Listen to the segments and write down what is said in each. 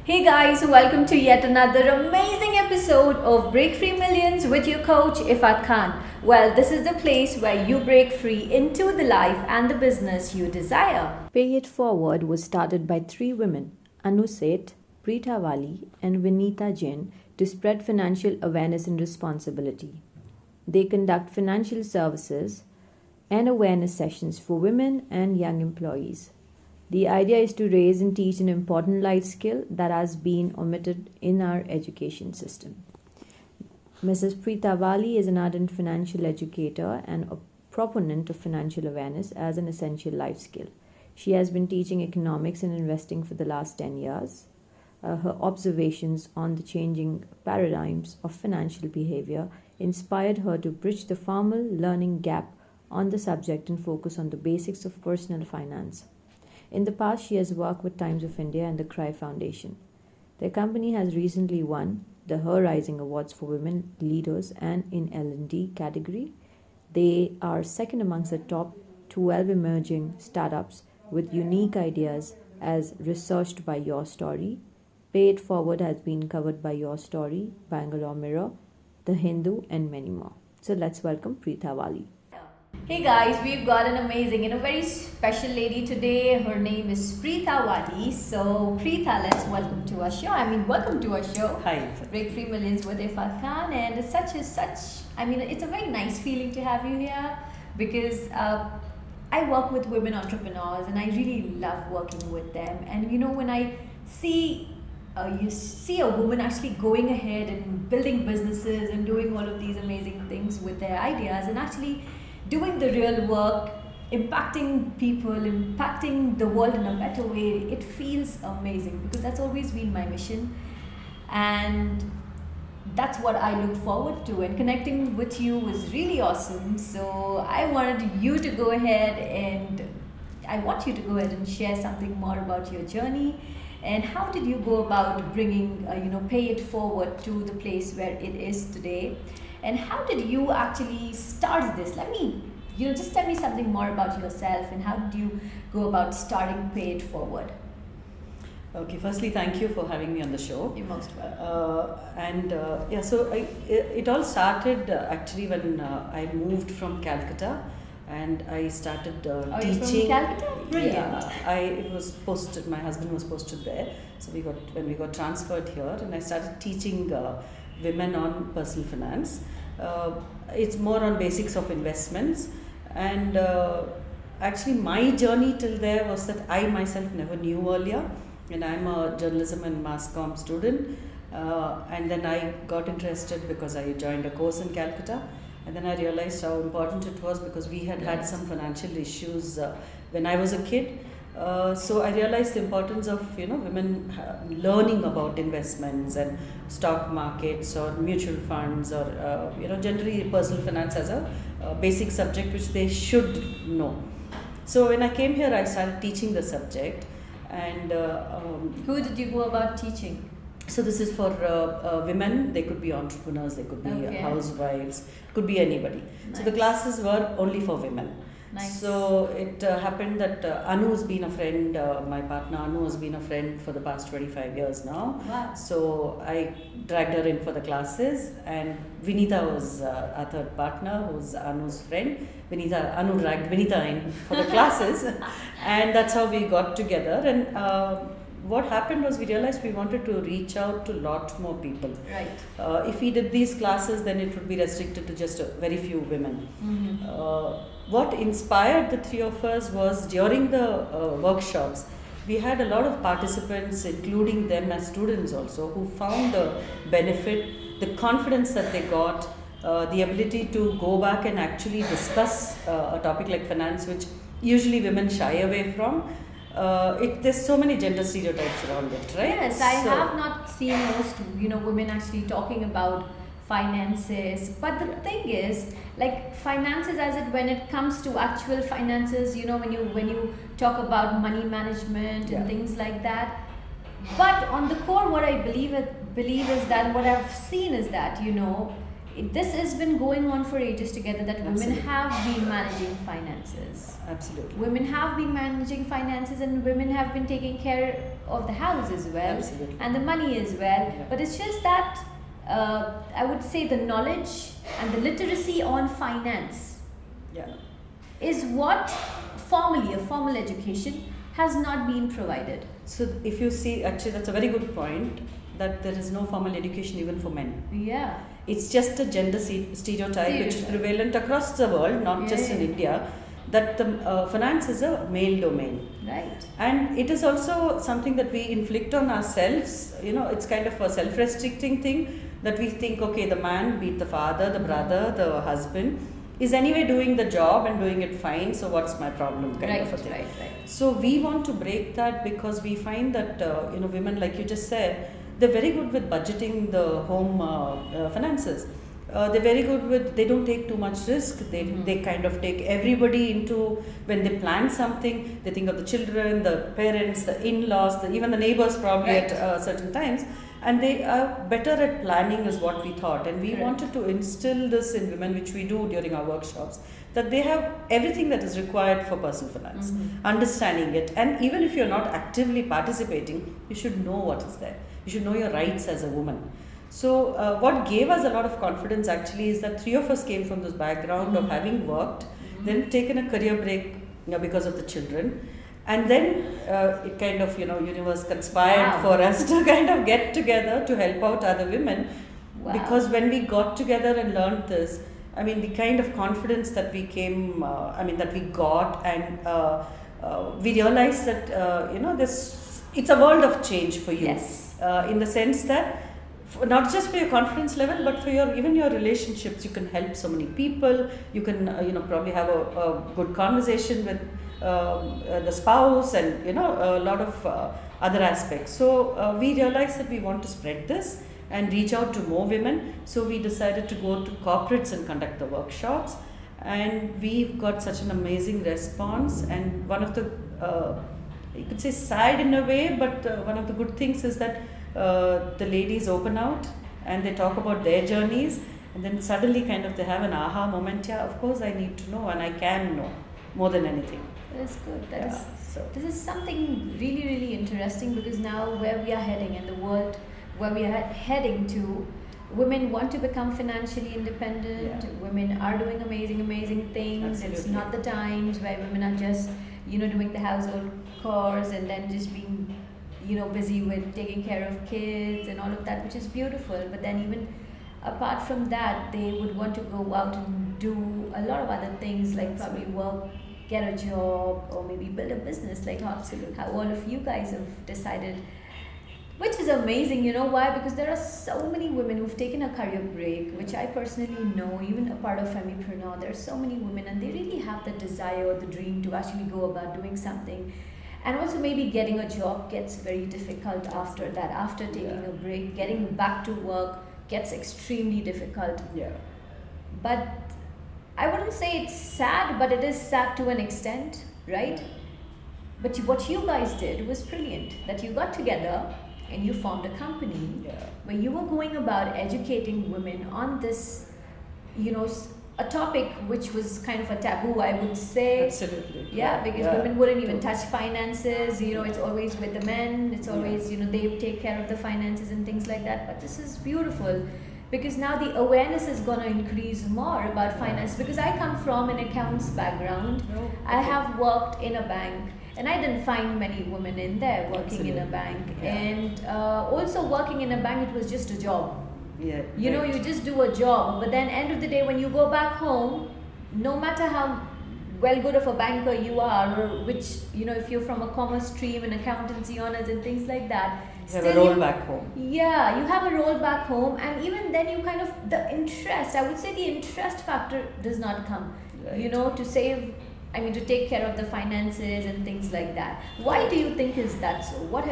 Hey guys, welcome to yet another amazing episode of Breakfree Millions with your coach Iffat Khan. Well, this is the place where you break free into the life and the business you desire. Pay It Forward was started by three women, Anu Seth, Preetha Wali, and Vinita Jain, to spread financial awareness and responsibility. They conduct financial services and awareness sessions for women and young employees. The idea is to raise and teach an important life skill that has been omitted in our education system. Mrs. Preetha Wali is an ardent financial educator and a proponent of financial awareness as an essential life skill. She has been teaching economics and investing for the last 10 years. Her observations on the changing paradigms of financial behavior inspired her to bridge the formal learning gap on the subject and focus on the basics of personal finance. In the past, she has worked with Times of India and the Cry Foundation. Their company has recently won the Her Rising Awards for Women Leaders and in L&D category. They are second amongst the top 12 emerging startups with unique ideas as researched by Your Story. Pay It Forward has been covered by Your Story, Bangalore Mirror, The Hindu, and many more. So let's welcome Preetha Wali. Hey guys, we've got an amazing and a very special lady today. Her name is Preetha Wali. So Preetha, let's welcome to our show. Welcome to our show. Hi. Breakfree Millions with Iffat Khan. And it's it's a very nice feeling to have you here because I work with women entrepreneurs and I really love working with them. And when I see you see a woman actually going ahead and building businesses and doing all of these amazing things with their ideas and actually doing the real work, impacting people, impacting the world in a better way, it feels amazing because that's always been my mission. And that's what I look forward to. And connecting with you was really awesome. So I wanted you to go ahead and I want you to go ahead and share something more about your journey. And how did you go about bringing, Pay It Forward to the place where it is today? And how did you actually start this? Let me, just tell me something more about yourself and how did you go about starting Pay It Forward? Okay, firstly, thank you for having me on the show. You're most welcome. It all started actually when I moved from Calcutta and I started teaching. You're from Calcutta? Brilliant. Yeah, my husband was posted there. So when we got transferred here and I started teaching women on personal finance. It's more on basics of investments and actually my journey till there was that I myself never knew earlier, and I'm a journalism and mass comm student, and then I got interested because I joined a course in Calcutta, and then I realized how important it was because we had some financial issues when I was a kid. So I realized the importance of women learning about investments and stock markets or mutual funds or generally personal finance as a basic subject which they should know. So when I came here, I started teaching the subject. And who did you go about teaching? So this is for women. They could be entrepreneurs, they could be housewives, could be anybody. Nice. So the classes were only for women. Nice. So it happened that Anu has been a friend, my partner Anu has been a friend for the past 25 years now. Wow. So I dragged her in for the classes, and Vinita was our third partner, who's Anu's friend. Anu dragged Vinita in for the classes, and that's how we got together. And what happened was we realized we wanted to reach out to a lot more people. Right. If we did these classes, then it would be restricted to just very few women. Mm-hmm. What inspired the three of us was during the workshops, we had a lot of participants, including them as students also, who found the benefit, the confidence that they got, the ability to go back and actually discuss a topic like finance, which usually women shy away from. There's so many gender stereotypes around it, right? Yes, I have not seen most women actually talking about finances, but the thing is, like finances when it comes to actual finances, when you talk about money management and things like that, but on the core what I believe is that what I've seen is that this has been going on for ages together, that women Absolutely. have been managing finances. Absolutely. Women have been managing finances, and women have been taking care of the house as well, Absolutely. and the money as well. Yeah. But it's just that I would say the knowledge and the literacy on finance Yeah. is what formally, a formal education has not been provided. So if you see, actually that's a very good point, that there is no formal education even for men. Yeah. It's just a gender stereotype which is prevalent across the world, not just in India, that the finance is a male domain. Right. And it is also something that we inflict on ourselves. It's kind of a self-restricting thing, that we think, okay, the man, be it the father, the brother, the husband, is anyway doing the job and doing it fine, so what's my problem, kind of a thing. Right. So we want to break that, because we find that women, like you just said, they're very good with budgeting the home finances. They're very good with, they don't take too much risk. They kind of take everybody into, when they plan something, they think of the children, the parents, the in-laws, even the neighbors probably at certain times. And they are better at planning, is what we thought. And we wanted to instill this in women, which we do during our workshops, that they have everything that is required for personal finance, understanding it. And even if you're not actively participating, you should know what is there. You should know your rights as a woman. So what gave us a lot of confidence actually is that 3 of us came from this background of having worked, then taken a career break because of the children. And then it kind of, universe conspired for us to kind of get together to help out other women. Because when we got together and learned this, I mean, the kind of confidence that we came, that we got, and we realized that, it's a world of change for you. Yes. In the sense that, not just for your confidence level, but for even your relationships. You can help so many people. You can, probably have a good conversation with the spouse, and a lot of other aspects. So we realized that we want to spread this and reach out to more women. So we decided to go to corporates and conduct the workshops, and we've got such an amazing response. And one of the you could say sad in a way, but one of the good things is that the ladies open out and they talk about their journeys, and then suddenly kind of they have an aha moment. Yeah, of course I need to know, and I can know more than anything. That is good. This is something really, really interesting, because now where we are heading in the world, where we are heading to, women want to become financially independent. Yeah. Women are doing amazing things. Absolutely. It's not the times where women are just, doing the household chores and then just being, busy with taking care of kids and all of that, which is beautiful. But then even apart from that, they would want to go out and do a lot of other things, like probably work, get a job, or maybe build a business, like how all of you guys have decided, which is amazing. You know why? Because there are so many women who've taken a career break, which I personally know, even a part of Femipreneur. There are so many women, and they really have the desire or the dream to actually go about doing something. And also maybe getting a job gets very difficult after that. After taking a break, getting back to work gets extremely difficult. Yeah. But I wouldn't say it's sad, but it is sad to an extent, right? But what you guys did was brilliant, that you got together and you formed a company where you were going about educating women on this, a topic which was kind of a taboo, I would say. Absolutely. Yeah, because women wouldn't even touch finances. It's always with the men. It's always, they take care of the finances and things like that. But this is beautiful, because now the awareness is going to increase more about finance. Because I come from an accounts background. I have worked in a bank, and I didn't find many women in there working in a bank. And also working in a bank, it was just a job. Yeah. You just do a job, but then end of the day when you go back home, no matter how well good of a banker you are, or which, if you're from a commerce stream and accountancy honors and things like that, you have a role back home. Yeah, you have a role back home, and even then you kind of, the interest, I would say the interest factor does not come, to save, to take care of the finances and things like that. Why do you think is that so? What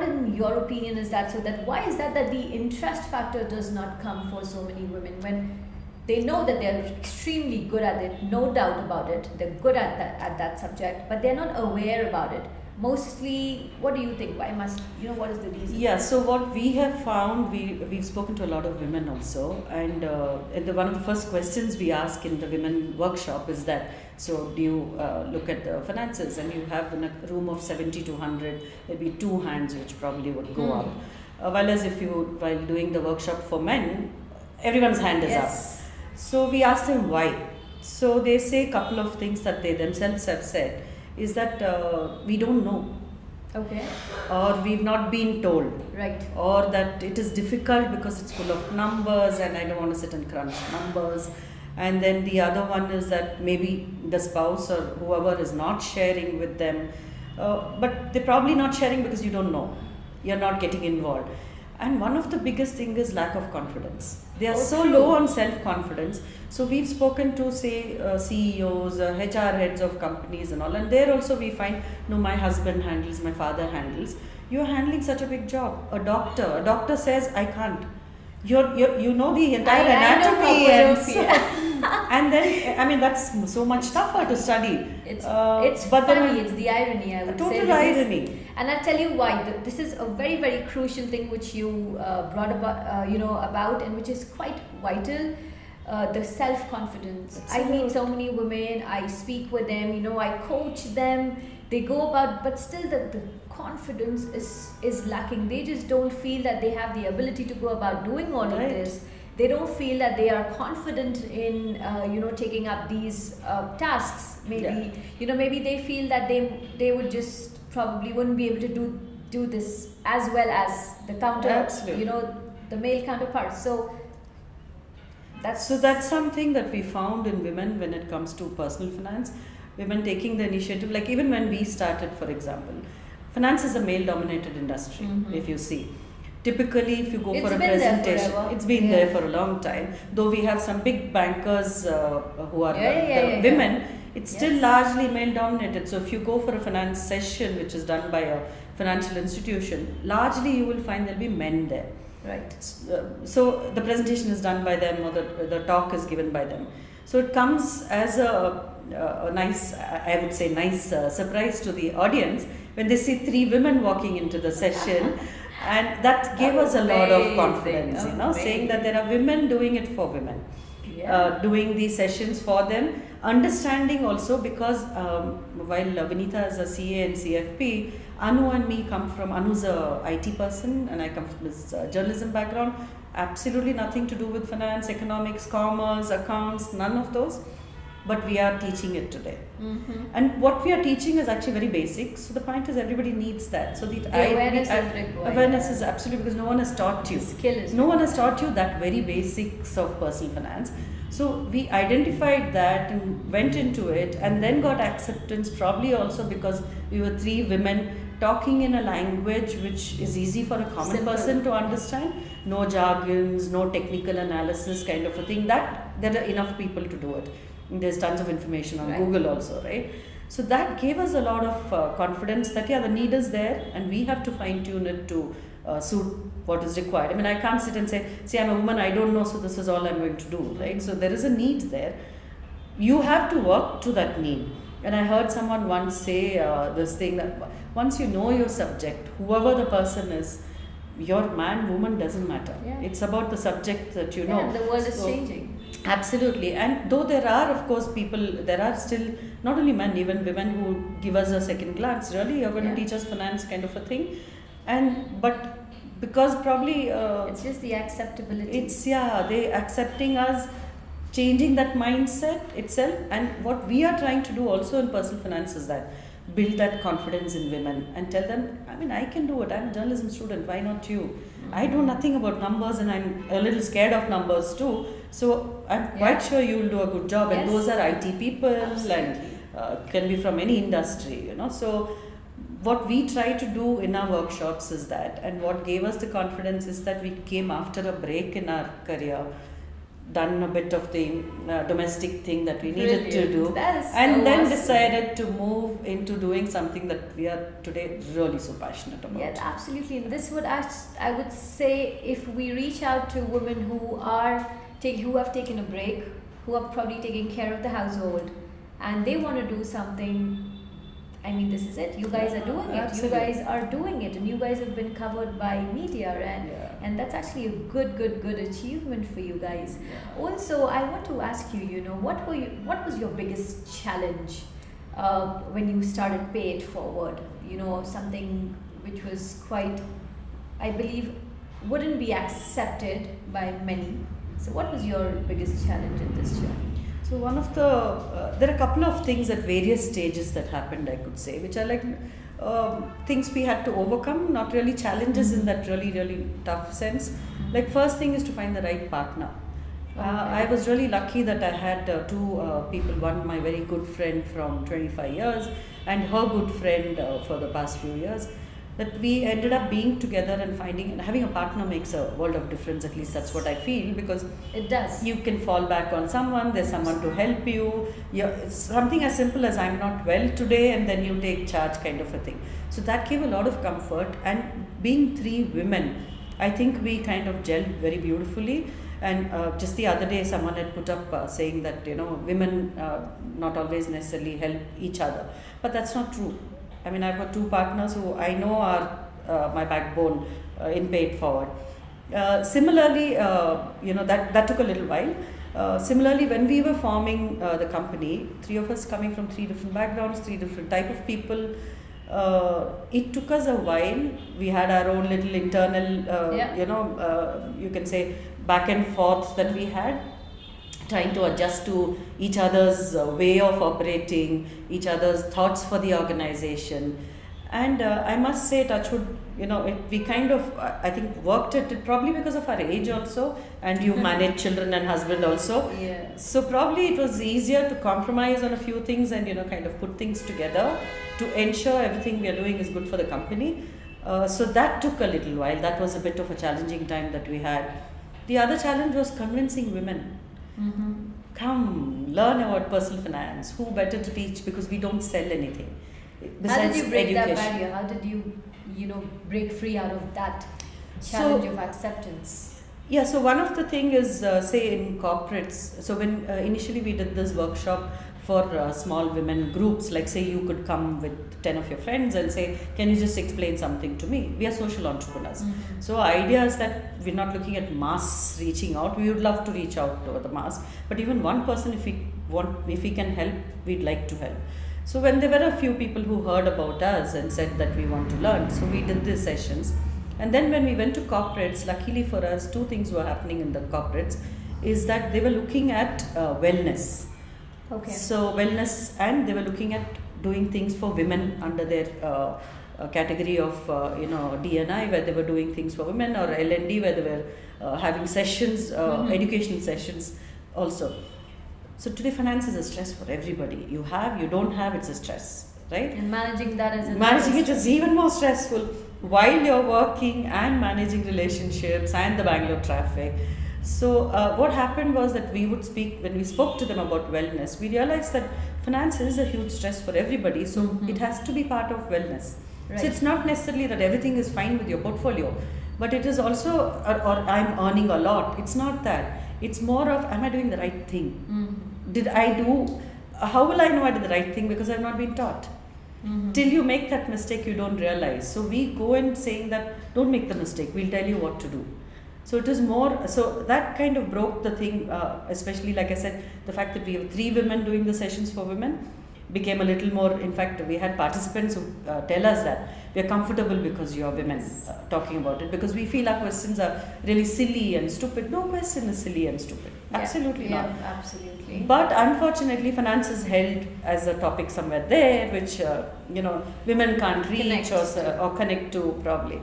in your opinion is that so? That why is that the interest factor does not come for so many women, when they know that they're extremely good at it, no doubt about it, they're good at that subject, but they're not aware about it. mostly, what do you think? Why must, what is the reason? Yeah, so what we have found, we've spoken to a lot of women also, and one of the first questions we ask in the women workshop is that, so do you look at the finances, and you have in a room of 70 to 100, there'll be 2 hands which probably would go up. While doing the workshop for men, everyone's hand is up. So we asked them why. So they say a couple of things that they themselves have said is that we don't know. Okay. Or we've not been told. Right. Or that it is difficult because it's full of numbers and I don't want to sit and crunch numbers. And then the other one is that maybe the spouse or whoever is not sharing with them. But they're probably not sharing because you don't know. You're not getting involved. And one of the biggest thing is lack of confidence. They are so low on self-confidence. So we've spoken to, say, CEOs, HR heads of companies and all. And there also we find, no, my husband handles, my father handles. You're handling such a big job. A doctor says, I can't. You know the entire anatomy. And then, I mean, that's so much tougher to study. It's funny, it's the irony, I would say. Total irony. And I'll tell you why. This is a very, very crucial thing which you brought about and which is quite vital. The self-confidence. I meet so many women, I speak with them, I coach them, they go about, but still the confidence is lacking. They just don't feel that they have the ability to go about doing all of this. They don't feel that they are confident in taking up these tasks. Maybe they feel that they would just probably wouldn't be able to do this as well as the the male counterparts. So that's something that we found in women when it comes to personal finance. Women taking the initiative, like even when we started, for example, finance is a male dominated industry. If you see, typically if you go for a presentation, it's been there for a long time, though we have some big bankers who are women, it's still largely male dominated. So if you go for a finance session which is done by a financial institution, largely you will find there'll be men there. Right. So the presentation is done by them, or the talk is given by them. So it comes as a nice, I would say, nice surprise to the audience when they see 3 women walking into the session, and that gave us a lot of confidence. Saying that there are women doing it for women, doing these sessions for them, understanding also because while Vinita is a CA and CFP, Anu and me come from, Anu's a IT person and I come from this journalism background, absolutely nothing to do with finance, economics, commerce, accounts, none of those, but we are teaching it today. And what we are teaching is actually very basic, so the point is everybody needs that. So the awareness is absolutely, because no one has taught you. No one has taught you that very basics of personal finance. So we identified that and went into it, and then got acceptance, probably also because we were 3 women talking in a language which is easy for a common person to understand. No jargons, no technical analysis kind of a thing. That there are enough people to do it. There's tons of information on Google also, right? So that gave us a lot of confidence that the need is there, and we have to fine tune it to suit what is required. I mean, I can't sit and say, see, I'm a woman, I don't know, so this is all I'm going to do, right? So there is a need there. You have to work to that need. And I heard someone once say this thing that once you know your subject, whoever the person is, your man, woman doesn't matter. It's about the subject that you know. And the world is changing. Absolutely. And though there are, of course, there are still not only men, even women who give us a second glance, really, you're going to teach us finance kind of a thing. But because probably it's just the acceptability. They accepting us, changing that mindset itself. And what we are trying to do also in personal finance is that build that confidence in women and tell them, I mean, I can do it. I'm a journalism student. Why not you? I know nothing about numbers and I'm a little scared of numbers too. So I'm quite sure you will do a good job. And those are IT people and can be from any industry, So what we try to do in our workshops is that, and what gave us the confidence is that we came after a break in our career, done a bit of the domestic thing that we needed to do, and then decided to move into doing something that we are today really so passionate about. Yeah, absolutely. And this would I would say, if we reach out to women who have taken a break, who are probably taking care of the household, and they want to do something, I mean, this is it. You guys are doing it. Absolutely. You guys are doing it, and you guys have been covered by media, and that's actually a good achievement for you guys. Also, I want to ask you, what was your biggest challenge when you started Pay It Forward? Something which was quite, I believe, wouldn't be accepted by many. So, what was your biggest challenge in this journey? So one of the there are a couple of things at various stages that happened, I could say, which are like things we had to overcome, not really challenges in that really tough sense. Like first thing is to find the right partner. I was really lucky that I had two people, one my very good friend from 25 years and her good friend for the past few years, that we ended up being together and having a partner makes a world of difference. At least that's what I feel, because it does. You can fall back on someone, there's someone to help you. It's something as simple as I'm not well today, and then you take charge, kind of a thing. So that gave a lot of comfort, and being three women, I think we kind of gelled very beautifully. And just the other day someone had put up saying that women not always necessarily help each other, but that's not true. I mean, I've got two partners who I know are my backbone in Pay It Forward. Similarly, that took a little while. Similarly, when we were forming the company, three of us coming from three different backgrounds, three different type of people, it took us a while. We had our own little internal, you can say, back and forth that we had, trying to adjust to each other's way of operating, each other's thoughts for the organization. And I must say, touchwood, we kind of, I think, worked at it, probably because of our age also, and you manage children and husband also. Yeah. So probably it was easier to compromise on a few things and, kind of put things together to ensure everything we are doing is good for the company. So that took a little while. That was a bit of a challenging time that we had. The other challenge was convincing women. Come, learn about personal finance. Who better to teach, because we don't sell anything How did you break education. that barrier? How did you, break free out of that challenge of acceptance? Yeah, so one of the thing is, say in corporates, so when initially we did this workshop for small women groups, like say you could come with 10 of your friends and say, can you just explain something to me? We are social entrepreneurs. So idea is that we're not looking at mass reaching out. We would love to reach out to the mass, but even one person, if we can help, we'd like to help. So when there were a few people who heard about us and said that we want to learn, so we did these sessions. And then when we went to corporates, luckily for us, two things were happening in the corporates, is that they were looking at wellness. Okay. So wellness, and they were looking at doing things for women under their category of D&I, where they were doing things for women, or L&D, where they were having sessions, educational sessions also. So today finance is a stress for everybody. You have, you don't have, it's a stress, right? And managing that is managing it is even more stressful while you're working and managing relationships and the Bangalore traffic. So what happened was that when we spoke to them about wellness, we realized that finance is a huge stress for everybody. So it has to be part of wellness. Right. So it's not necessarily that everything is fine with your portfolio, but it is also, or I'm earning a lot. It's not that. It's more of, am I doing the right thing? How will I know I did the right thing? Because I've not been taught. Till you make that mistake, you don't realize. So we go in saying that, don't make the mistake, we'll tell you what to do. So it is more, so that kind of broke the thing, especially like I said, the fact that we have 3 women doing the sessions for women became a little more. In fact, we had participants who tell us that we are comfortable because you are women talking about it, because we feel our questions are really silly and stupid. No question is silly and stupid. Absolutely not. Yeah, absolutely. But unfortunately, finance is held as a topic somewhere there, which women can't reach or connect to probably.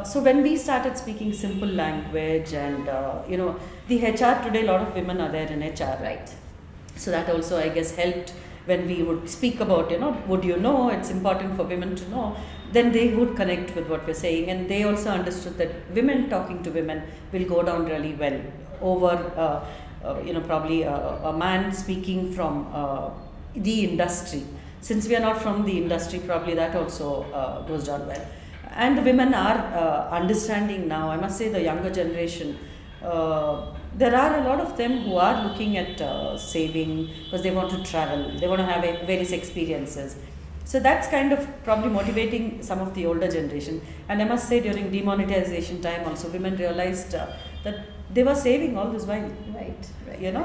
So when we started speaking simple language, and the HR today, a lot of women are there in HR, right? So that also, I guess, helped. When we would speak about, it's important for women to know, then they would connect with what we're saying, and they also understood that women talking to women will go down really well over, probably a man speaking from the industry. Since we are not from the industry, probably that also goes down well. And the women are understanding now. I must say, the younger generation, there are a lot of them who are looking at saving because they want to travel, they want to have various experiences. So that's kind of probably motivating some of the older generation. And I must say, during demonetization time also, women realized that they were saving all this while. Right.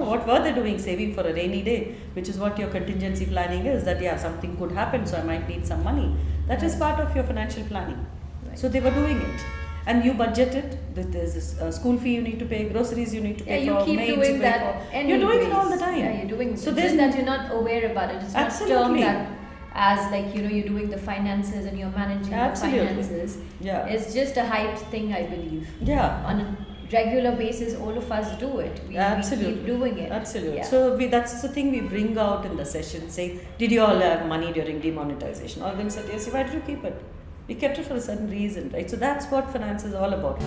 What were they doing? Saving for a rainy day, which is what your contingency planning is, that something could happen, so I might need some money. That is part of your financial planning. Right. So they were doing it. And you budget it. There's a school fee you need to pay, groceries you need to pay you for, keep maids doing you pay that for. You're doing it all the time. Yeah, you're doing it. So So there's just that you're not aware about it. It's not Absolutely. termed that as like, you're doing the finances and you're managing Absolutely. the finances. Yeah. It's just a hyped thing, I believe. Yeah. On a regular basis, all of us do it. We keep doing it. Absolutely. Yeah. So that's the thing we bring out in the session, saying, did you all have money during demonetization? All of them said, yes. Why did you keep it? We kept it for a certain reason, right? So that's what finance is all about.